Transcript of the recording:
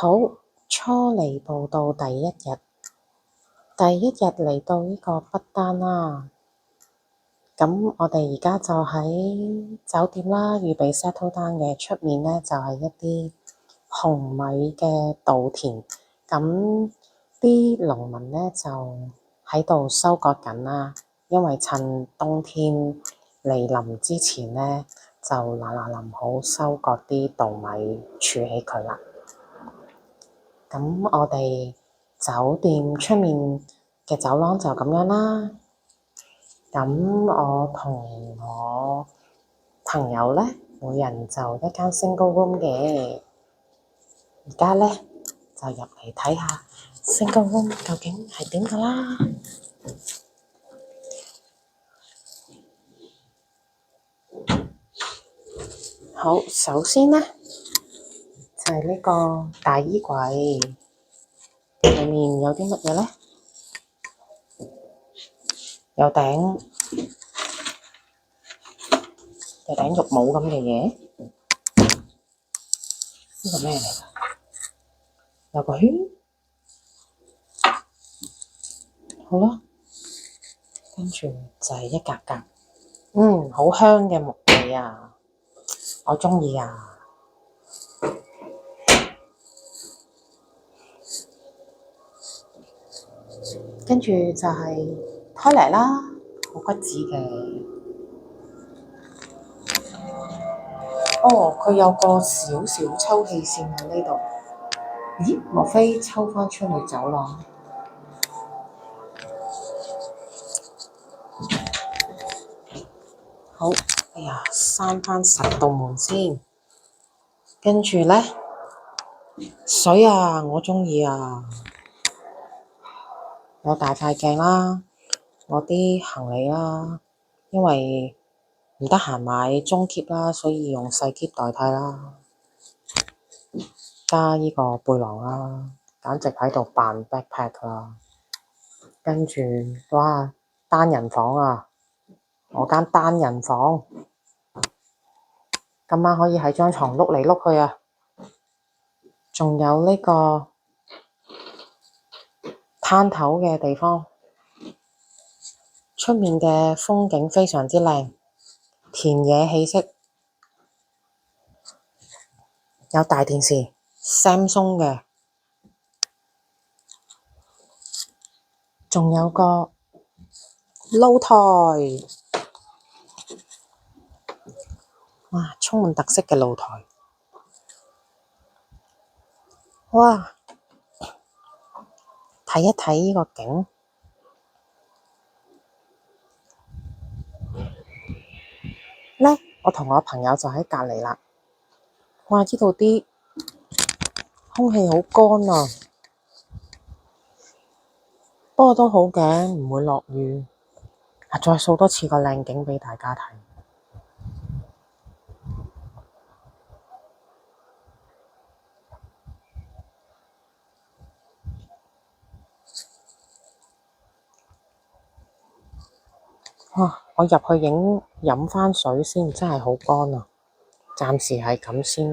好，初嚟報到第一日嚟到呢個不丹啦。咁我哋而家就喺酒店啦，預備 settle down 嘅。出面呢就係一啲紅米嘅稻田，咁啲農民呢就喺度收割緊啦，因為趁冬天嚟臨之前呢，就臨好收割啲稻米，儲起佢啦。咁我哋酒店出面嘅走廊就咁樣啦。咁我同我朋友呢，每人就一間 single room 嘅。而家呢，就入嚟睇下 single room 究竟係點㗎啦。好，首先呢，就係呢個大衣櫃，裡面有啲乜嘢呢？有頂浴帽咁嘅嘢，呢個咩嚟㗎？有個圈，好啦，跟住就係一格格，好香嘅木味啊，我鍾意啊。跟住就係開嚟啦，好骨子嘅。哦，佢有個少少抽氣扇喺呢度。咦？莫非抽返出去走廊？好，哎呀，閂返實道門先。跟住呢，水啊，我鍾意啊。有大塊鏡啦，我啲行李啦，因為唔得閒買中篋啦，所以用細篋代替啦。加呢個背囊啦，簡直喺度扮 backpack 啦。跟住，哇，單人房啊！我間單人房，今晚可以喺張床碌嚟碌去啊！仲有呢個攤頭嘅地方，出面嘅風景非常之靚，田野氣息，有大電視 Samsung 嘅，仲有個露台，哇，充滿特色嘅露台，哇，睇一睇呢個景。呢，我同我朋友就喺隔離啦。哇！呢度啲空氣好乾啊，不過都好嘅，唔會落雨。再掃多次個靚景俾大家睇。哇！我入去飲返水先，真係好乾啊。暫時係咁先啦。